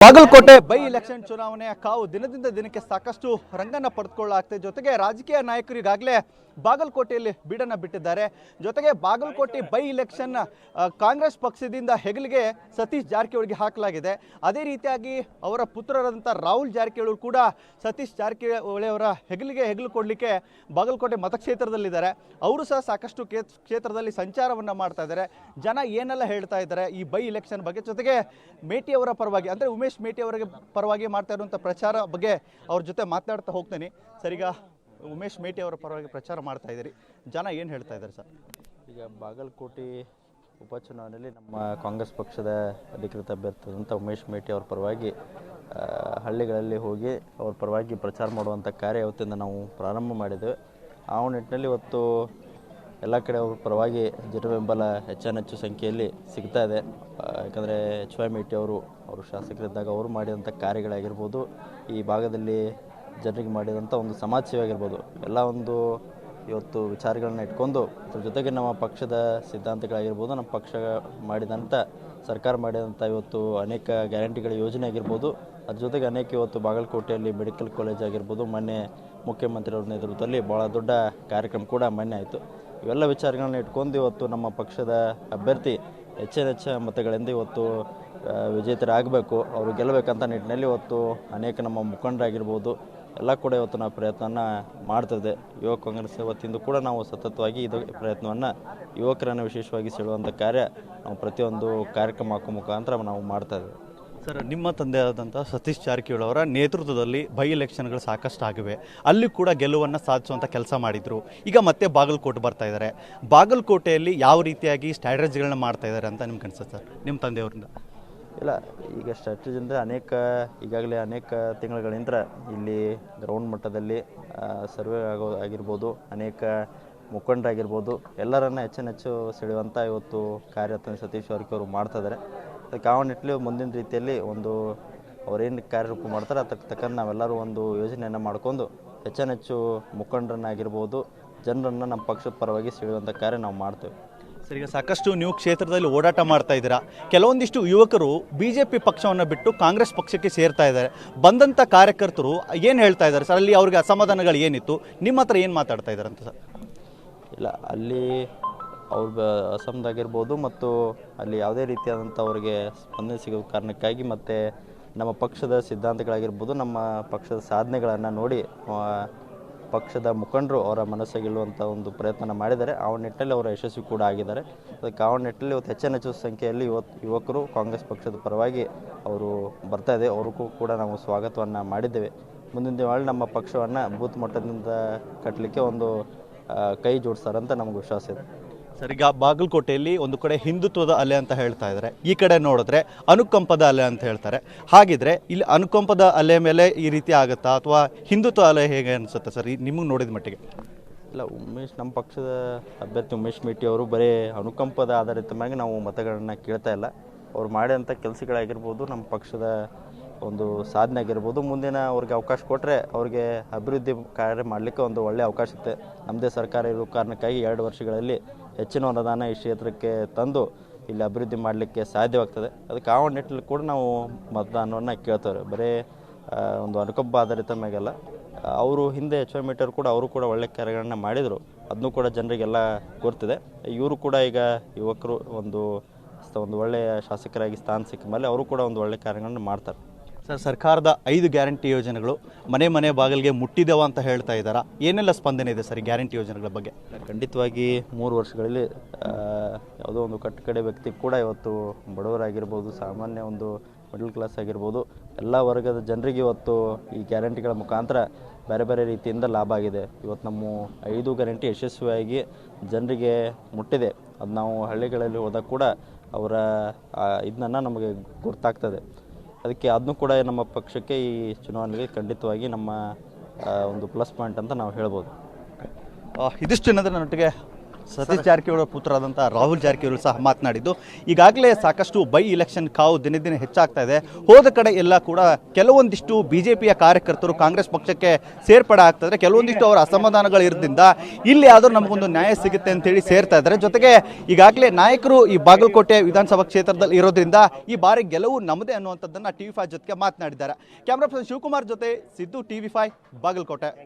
Bagalkot by election ಚುನಾವಣೆಯ ಕಾವು ದಿನದಿಂದ ದಿನಕ್ಕೆ ಸಾಕಷ್ಟು ರಂಗನ್ನ ಪಡೆದುಕೊಳ್ಳಲಾಗ್ತದೆ. ಜೊತೆಗೆ ರಾಜಕೀಯ ನಾಯಕರು ಈಗಾಗಲೇ ಬಾಗಲಕೋಟೆಯಲ್ಲಿ ಬೀಡನ್ನು ಬಿಟ್ಟಿದ್ದಾರೆ. ಜೊತೆಗೆ ಬಾಗಲಕೋಟೆ ಬೈ ಎಲೆಕ್ಷನ್ ಕಾಂಗ್ರೆಸ್ ಪಕ್ಷದಿಂದ ಹೆಗಲಿಗೆ ಸತೀಶ್ ಜಾರಕಿಹೊಳಿಗೆ ಹಾಕಲಾಗಿದೆ. ಅದೇ ರೀತಿಯಾಗಿ ಅವರ ಪುತ್ರರಾದಂಥ ರಾಹುಲ್ ಜಾರಕಿಹೊಳಿ ಕೂಡ ಸತೀಶ್ ಜಾರಕಿಹೊಳಿ ಅವರ ಹೆಗಲು ಕೊಡಲಿಕ್ಕೆ ಬಾಗಲಕೋಟೆ ಮತಕ್ಷೇತ್ರದಲ್ಲಿದ್ದಾರೆ. ಅವರು ಸಹ ಸಾಕಷ್ಟು ಕ್ಷೇತ್ರದಲ್ಲಿ ಸಂಚಾರವನ್ನು ಮಾಡ್ತಾ ಇದ್ದಾರೆ. ಜನ ಏನೆಲ್ಲ ಹೇಳ್ತಾ ಇದ್ದಾರೆ ಈ ಬೈ ಎಲೆಕ್ಷನ್ ಬಗ್ಗೆ, ಜೊತೆಗೆ ಮೇಟಿ ಅವರ ಪರವಾಗಿ ಅಂದರೆ ಉಮೇಶ್ ಮೇಟಿ ಅವರಿಗೆ ಪರವಾಗಿ ಮಾಡ್ತಾ ಇರುವಂಥ ಪ್ರಚಾರ ಬಗ್ಗೆ ಅವ್ರ ಜೊತೆ ಮಾತನಾಡ್ತಾ ಹೋಗ್ತೇನೆ. ಸರ್, ಈಗ ಉಮೇಶ್ ಮೇಟಿ ಅವರ ಪರವಾಗಿ ಪ್ರಚಾರ ಮಾಡ್ತಾ ಇದ್ದೀರಿ, ಜನ ಏನು ಹೇಳ್ತಾ ಇದ್ದಾರೆ ಸರ್? ಈಗ ಬಾಗಲಕೋಟೆ ಉಪಚುನಾವಣೆಯಲ್ಲಿ ನಮ್ಮ ಕಾಂಗ್ರೆಸ್ ಪಕ್ಷದ ಅಧಿಕೃತ ಅಭ್ಯರ್ಥಿಯಾದಂಥ ಉಮೇಶ್ ಮೇಟಿ ಅವ್ರ ಪರವಾಗಿ ಹಳ್ಳಿಗಳಲ್ಲಿ ಹೋಗಿ ಅವ್ರ ಪರವಾಗಿ ಪ್ರಚಾರ ಮಾಡುವಂಥ ಕಾರ್ಯ ಇವತ್ತಿಂದ ನಾವು ಪ್ರಾರಂಭ ಮಾಡಿದ್ದೇವೆ. ಆ ನಿಟ್ಟಿನಲ್ಲಿ ಇವತ್ತು ಎಲ್ಲ ಕಡೆ ಅವ್ರ ಪರವಾಗಿ ಜನಬೆಂಬಲ ಹೆಚ್ಚು ಸಂಖ್ಯೆಯಲ್ಲಿ ಸಿಗ್ತಾ ಇದೆ. ಯಾಕಂದರೆ ವೈ ಮೇಟಿ ಅವರು ಶಾಸಕರಿದ್ದಾಗ ಅವರು ಮಾಡಿದಂಥ ಕಾರ್ಯಗಳಾಗಿರ್ಬೋದು, ಈ ಭಾಗದಲ್ಲಿ ಜನರಿಗೆ ಮಾಡಿದಂಥ ಒಂದು ಸಮಾಜ ಸೇವೆ ಆಗಿರ್ಬೋದು, ಎಲ್ಲ ಒಂದು ಇವತ್ತು ವಿಚಾರಗಳನ್ನ ಇಟ್ಕೊಂಡು ಅದ್ರ ಜೊತೆಗೆ ನಮ್ಮ ಪಕ್ಷದ ಸಿದ್ಧಾಂತಗಳಾಗಿರ್ಬೋದು, ನಮ್ಮ ಪಕ್ಷ ಮಾಡಿದಂಥ ಸರ್ಕಾರ ಮಾಡಿದಂಥ ಇವತ್ತು ಅನೇಕ ಗ್ಯಾರಂಟಿಗಳ ಯೋಜನೆ ಆಗಿರ್ಬೋದು, ಅದ್ರ ಜೊತೆಗೆ ಅನೇಕ ಇವತ್ತು ಬಾಗಲಕೋಟೆಯಲ್ಲಿ ಮೆಡಿಕಲ್ ಕಾಲೇಜ್ ಆಗಿರ್ಬೋದು, ಮೊನ್ನೆ ಮುಖ್ಯಮಂತ್ರಿಯವ್ರ ನೇತೃತ್ವದಲ್ಲಿ ಭಾಳ ದೊಡ್ಡ ಕಾರ್ಯಕ್ರಮ ಕೂಡ ಮೊನ್ನೆ ಆಯಿತು. ಇವೆಲ್ಲ ವಿಚಾರಗಳನ್ನ ಇಟ್ಕೊಂಡು ಇವತ್ತು ನಮ್ಮ ಪಕ್ಷದ ಅಭ್ಯರ್ಥಿ ಹೆಚ್ಚಿನ ಮತಗಳಿಂದ ಇವತ್ತು ವಿಜೇತರಾಗಬೇಕು, ಅವರು ಗೆಲ್ಲಬೇಕಂತ ನಿಟ್ಟಿನಲ್ಲಿ ಇವತ್ತು ಅನೇಕ ನಮ್ಮ ಮುಖಂಡರಾಗಿರ್ಬೋದು ಎಲ್ಲ ಕೂಡ ಇವತ್ತು ನಾವು ಪ್ರಯತ್ನವನ್ನು ಮಾಡ್ತಿದ್ದೆ. ಯುವ ಕಾಂಗ್ರೆಸ್ ವತಿಯಿಂದ ಕೂಡ ನಾವು ಸತತವಾಗಿ ಇದು ಪ್ರಯತ್ನವನ್ನು ಯುವಕರನ್ನು ವಿಶೇಷವಾಗಿ ಸೆಳೆಯುವಂಥ ಕಾರ್ಯ ನಾವು ಪ್ರತಿಯೊಂದು ಕಾರ್ಯಕ್ರಮ ಹಾಕೋ ಮುಖಾಂತರ ನಾವು ಮಾಡ್ತಾಯಿದ್ದೇವೆ. ಸರ್, ನಿಮ್ಮ ತಂದೆಯಾದಂಥ ಸತೀಶ್ ಜಾರಕಿಹೊಳಿ ಅವರ ನೇತೃತ್ವದಲ್ಲಿ ಬೈ ಎಲೆಕ್ಷನ್ಗಳು ಸಾಕಷ್ಟು ಆಗಿವೆ, ಅಲ್ಲಿ ಕೂಡ ಗೆಲುವನ್ನು ಸಾಧಿಸುವಂಥ ಕೆಲಸ ಮಾಡಿದರು. ಈಗ ಮತ್ತೆ ಬಾಗಲಕೋಟೆ ಬರ್ತಾ ಇದ್ದಾರೆ. ಬಾಗಲಕೋಟೆಯಲ್ಲಿ ಯಾವ ರೀತಿಯಾಗಿ ಸ್ಟ್ರಾಟಜಿಗಳನ್ನ ಮಾಡ್ತಾ ಇದ್ದಾರೆ ಅಂತ ನಿಮ್ಗೆ ಅನ್ಸುತ್ತೆ ಸರ್, ನಿಮ್ಮ ತಂದೆಯವರಿಂದ? ಇಲ್ಲ, ಈಗ ಸ್ಟ್ರಾಟಜಿ ಅಂದರೆ ಈಗಾಗಲೇ ಅನೇಕ ತಿಂಗಳುಗಳಿಂದ ಇಲ್ಲಿ ಗ್ರೌಂಡ್ ಮಟ್ಟದಲ್ಲಿ ಸರ್ವೆ ಆಗಿರ್ಬೋದು, ಅನೇಕ ಮುಖಂಡರಾಗಿರ್ಬೋದು, ಎಲ್ಲರನ್ನ ಹೆಚ್ಚು ಸೆಳೆಯುವಂಥ ಇವತ್ತು ಕಾರ್ಯ ಸತೀಶ್ ಜಾರಕಿಹೊಳಿ ಅವರು ಮಾಡ್ತಾಯಿದ್ದಾರೆ. ಅದಕ್ಕೆ ಆ ನಿಟ್ಟಿನಲ್ಲಿ ಮುಂದಿನ ರೀತಿಯಲ್ಲಿ ಒಂದು ಅವರೇನು ಕಾರ್ಯರೂಪ ಮಾಡ್ತಾರೆ ಅದಕ್ಕೆ ತಕ್ಕಂತೆ ನಾವೆಲ್ಲರೂ ಒಂದು ಯೋಜನೆಯನ್ನು ಮಾಡ್ಕೊಂಡು ಹೆಚ್ಚು ಮುಖಂಡರನ್ನಾಗಿರ್ಬೋದು, ಜನರನ್ನು ನಮ್ಮ ಪಕ್ಷದ ಪರವಾಗಿ ಸೆಳೆಯುವಂಥ ಕಾರ್ಯ ನಾವು ಮಾಡ್ತೇವೆ. ಸರ್, ಈಗ ಸಾಕಷ್ಟು ನೀವು ಕ್ಷೇತ್ರದಲ್ಲಿ ಓಡಾಟ ಮಾಡ್ತಾ ಇದ್ದೀರಾ. ಕೆಲವೊಂದಿಷ್ಟು ಯುವಕರು BJP ಪಕ್ಷವನ್ನು ಬಿಟ್ಟು ಕಾಂಗ್ರೆಸ್ ಪಕ್ಷಕ್ಕೆ ಸೇರ್ತಾ ಇದ್ದಾರೆ. ಬಂದಂಥ ಕಾರ್ಯಕರ್ತರು ಏನು ಹೇಳ್ತಾ ಇದ್ದಾರೆ ಸರ್? ಅಲ್ಲಿ ಅವ್ರಿಗೆ ಅಸಮಾಧಾನಗಳು ಏನಿತ್ತು? ನಿಮ್ಮ ಹತ್ರ ಏನು ಮಾತಾಡ್ತಾ ಇದ್ದಾರೆ ಅಂತ ಸರ್? ಇಲ್ಲ, ಅಲ್ಲಿ ಅವ್ರ ಅಸಮಾಧಾನವಾಗಿರ್ಬೋದು ಮತ್ತು ಅಲ್ಲಿ ಯಾವುದೇ ರೀತಿಯಾದಂಥ ಅವ್ರಿಗೆ ಸ್ಪಂದನೆ ಸಿಗೋ ಕಾರಣಕ್ಕಾಗಿ ಮತ್ತು ನಮ್ಮ ಪಕ್ಷದ ಸಿದ್ಧಾಂತಗಳಾಗಿರ್ಬೋದು, ನಮ್ಮ ಪಕ್ಷದ ಸಾಧನೆಗಳನ್ನು ನೋಡಿ ಪಕ್ಷದ ಮುಖಂಡರು ಅವರ ಮನಸ್ಸು ಗೆಲ್ಲುವಂಥ ಒಂದು ಪ್ರಯತ್ನ ಮಾಡಿದ್ದಾರೆ. ಆ ನಿಟ್ಟಿನಲ್ಲಿ ಅವರ ಯಶಸ್ವಿ ಕೂಡ ಆಗಿದ್ದಾರೆ. ಅದಕ್ಕೆ ಆ ನಿಟ್ಟಿನಲ್ಲಿ ಇವತ್ತು ಹೆಚ್ಚು ಸಂಖ್ಯೆಯಲ್ಲಿ ಯುವಕರು ಕಾಂಗ್ರೆಸ್ ಪಕ್ಷದ ಪರವಾಗಿ ಅವರು ಬರ್ತಾ ಇದೆ. ಅವ್ರಿಗೂ ಕೂಡ ನಾವು ಸ್ವಾಗತವನ್ನು ಮಾಡಿದ್ದೇವೆ. ಮುಂದಿನ ದಿನಗಳಲ್ಲಿ ನಮ್ಮ ಪಕ್ಷವನ್ನು ಬೂತ್ ಮಟ್ಟದಿಂದ ಕಟ್ಟಲಿಕ್ಕೆ ಒಂದು ಕೈ ಜೋಡಿಸ್ತಾರಂತ ನಮಗೆ ವಿಶ್ವಾಸ ಇದೆ. ಸರ್, ಈಗ ಬಾಗಲಕೋಟೆಯಲ್ಲಿ ಒಂದು ಕಡೆ ಹಿಂದುತ್ವದ ಅಲೆ ಅಂತ ಹೇಳ್ತಾ ಇದ್ದಾರೆ, ಈ ಕಡೆ ನೋಡಿದ್ರೆ ಅನುಕಂಪದ ಅಲೆ ಅಂತ ಹೇಳ್ತಾರೆ. ಹಾಗಿದ್ರೆ ಇಲ್ಲಿ ಅನುಕಂಪದ ಅಲೆ ಮೇಲೆ ಈ ರೀತಿ ಆಗುತ್ತಾ ಅಥವಾ ಹಿಂದುತ್ವ ಅಲೆ ಹೇಗೆ ಅನಿಸುತ್ತೆ ಸರ್ ನಿಮಗೆ ನೋಡಿದ ಮಟ್ಟಿಗೆ? ಇಲ್ಲ, ನಮ್ಮ ಪಕ್ಷದ ಅಭ್ಯರ್ಥಿ ಉಮೇಶ್ ಮೇಟಿ ಅವರು ಬರೀ ಅನುಕಂಪದ ಆಧಾರಿತ ಮೇಲೆ ನಾವು ಮತಗಳನ್ನು ಕೇಳ್ತಾ ಇಲ್ಲ. ಅವ್ರು ಮಾಡಿದಂಥ ಕೆಲಸಗಳಾಗಿರ್ಬೋದು, ನಮ್ಮ ಪಕ್ಷದ ಒಂದು ಸಾಧನೆ ಆಗಿರ್ಬೋದು, ಮುಂದಿನ ಅವ್ರಿಗೆ ಅವಕಾಶ ಕೊಟ್ಟರೆ ಅವ್ರಿಗೆ ಅಭಿವೃದ್ಧಿ ಕಾರ್ಯ ಮಾಡಲಿಕ್ಕೆ ಒಂದು ಒಳ್ಳೆಯ ಅವಕಾಶ ಇರುತ್ತೆ. ನಮ್ಮದೇ ಸರ್ಕಾರ ಇರೋ ಕಾರಣಕ್ಕಾಗಿ 2 ವರ್ಷಗಳಲ್ಲಿ ಹೆಚ್ಚಿನ ಅನುದಾನ ಈ ಕ್ಷೇತ್ರಕ್ಕೆ ತಂದು ಇಲ್ಲಿ ಅಭಿವೃದ್ಧಿ ಮಾಡಲಿಕ್ಕೆ ಸಾಧ್ಯವಾಗ್ತದೆ. ಅದಕ್ಕೆ ಆ ನಿಟ್ಟಿನಲ್ಲಿ ಕೂಡ ನಾವು ಮತದಾನವನ್ನು ಕೇಳ್ತೇವೆ. ಬರೀ ಒಂದು ಅನುಕಂಪ ಆಧಾರಿತ ಮ್ಯಾಗೆಲ್ಲ. ಅವರು ಹಿಂದೆ ವೈ ಮೇಟಿ ಅವರು ಕೂಡ ಒಳ್ಳೆ ಕಾರ್ಯಗಳನ್ನು ಮಾಡಿದರು, ಅದನ್ನು ಕೂಡ ಜನರಿಗೆಲ್ಲ ಗೊತ್ತಿದೆ. ಇವರು ಕೂಡ ಈಗ ಯುವಕರು ಒಂದು ಒಳ್ಳೆಯ ಶಾಸಕರಾಗಿ ಸ್ಥಾನ ಸಿಕ್ಕ ಮೇಲೆ ಅವರು ಕೂಡ ಒಂದು ಒಳ್ಳೆಯ ಕಾರ್ಯಗಳನ್ನು ಮಾಡ್ತಾರೆ. ಸರ್, ಸರ್ಕಾರದ 5 ಗ್ಯಾರಂಟಿ ಯೋಜನೆಗಳು ಮನೆ ಬಾಗಿಲಿಗೆ ಮುಟ್ಟಿದೆವ ಅಂತ ಹೇಳ್ತಾ ಇದ್ದಾರಾ? ಏನೆಲ್ಲ ಸ್ಪಂದನೆ ಇದೆ ಸರ್ ಗ್ಯಾರಂಟಿ ಯೋಜನೆಗಳ ಬಗ್ಗೆ? ಖಂಡಿತವಾಗಿ 3 ವರ್ಷಗಳಲ್ಲಿ ಯಾವುದೋ ಒಂದು ಕಟ್ಟಕಡೆ ವ್ಯಕ್ತಿ ಕೂಡ ಇವತ್ತು ಬಡವರಾಗಿರ್ಬೋದು, ಸಾಮಾನ್ಯ ಒಂದು ಮಿಡಲ್ ಕ್ಲಾಸ್ ಆಗಿರ್ಬೋದು, ಎಲ್ಲ ವರ್ಗದ ಜನರಿಗೆ ಇವತ್ತು ಈ ಗ್ಯಾರಂಟಿಗಳ ಮುಖಾಂತರ ಬೇರೆ ರೀತಿಯಿಂದ ಲಾಭ ಆಗಿದೆ. ಇವತ್ತು ನಮ್ಮ 5 ಗ್ಯಾರಂಟಿ ಯಶಸ್ವಿಯಾಗಿ ಜನರಿಗೆ ಮುಟ್ಟಿದೆ. ಅದು ನಾವು ಹಳ್ಳಿಗಳಲ್ಲಿ ಹೋದಾಗ ಕೂಡ ಅವರ ಇದನ್ನ ನಮಗೆ ಗೊತ್ತಾಗ್ತದೆ. ಅದಕ್ಕೆ ಅದನ್ನು ಕೂಡ ನಮ್ಮ ಪಕ್ಷಕ್ಕೆ ಈ ಚುನಾವಣೆಗೆ ಖಂಡಿತವಾಗಿ ನಮ್ಮ ಒಂದು ಪ್ಲಸ್ ಪಾಯಿಂಟ್ ಅಂತ ನಾವು ಹೇಳ್ಬೋದು. ಇದಿಷ್ಟು ನನ್ನೊಟ್ಟಿಗೆ ಸತೀಶ್ ಜಾರಕಿಹೊಳಿ ಪುತ್ರರಾದಂಥ ರಾಹುಲ್ ಜಾರಕಿಹೊಳಿ ಸಹ ಮಾತನಾಡಿದ್ದು ಈಗಾಗಲೇ ಸಾಕಷ್ಟು ಬೈ ಇಲೆಕ್ಷನ್ ಕಾವು ದಿನೇ ದಿನೇ ಹೆಚ್ಚಾಗ್ತಾ ಇದೆ. ಹೋದ ಕಡೆ ಎಲ್ಲ ಕೂಡ ಕೆಲವೊಂದಿಷ್ಟು ಬಿಜೆಪಿಯ ಕಾರ್ಯಕರ್ತರು ಕಾಂಗ್ರೆಸ್ ಪಕ್ಷಕ್ಕೆ ಸೇರ್ಪಡೆ ಆಗ್ತಾ ಇದ್ದಾರೆ. ಕೆಲವೊಂದಿಷ್ಟು ಅವರ ಅಸಮಾಧಾನಗಳು ಇರೋದ್ರಿಂದ ಇಲ್ಲಿ ಆದರೂ ನಮಗೊಂದು ನ್ಯಾಯ ಸಿಗುತ್ತೆ ಅಂತೇಳಿ ಸೇರ್ತಾ ಇದ್ದಾರೆ. ಜೊತೆಗೆ ಈಗಾಗಲೇ ನಾಯಕರು ಈ ಬಾಗಲಕೋಟೆ ವಿಧಾನಸಭಾ ಕ್ಷೇತ್ರದಲ್ಲಿ ಇರೋದ್ರಿಂದ ಈ ಬಾರಿ ಗೆಲುವು ನಮ್ಮದೇ ಅನ್ನುವಂಥದ್ದನ್ನು TV5 ಜೊತೆಗೆ ಮಾತನಾಡಿದ್ದಾರೆ. ಕ್ಯಾಮ್ರಾ ಪರ್ಸನ್ ಶಿವಕುಮಾರ್ ಜೊತೆ ಸಿದ್ದು TV5 ಬಾಗಲಕೋಟೆ.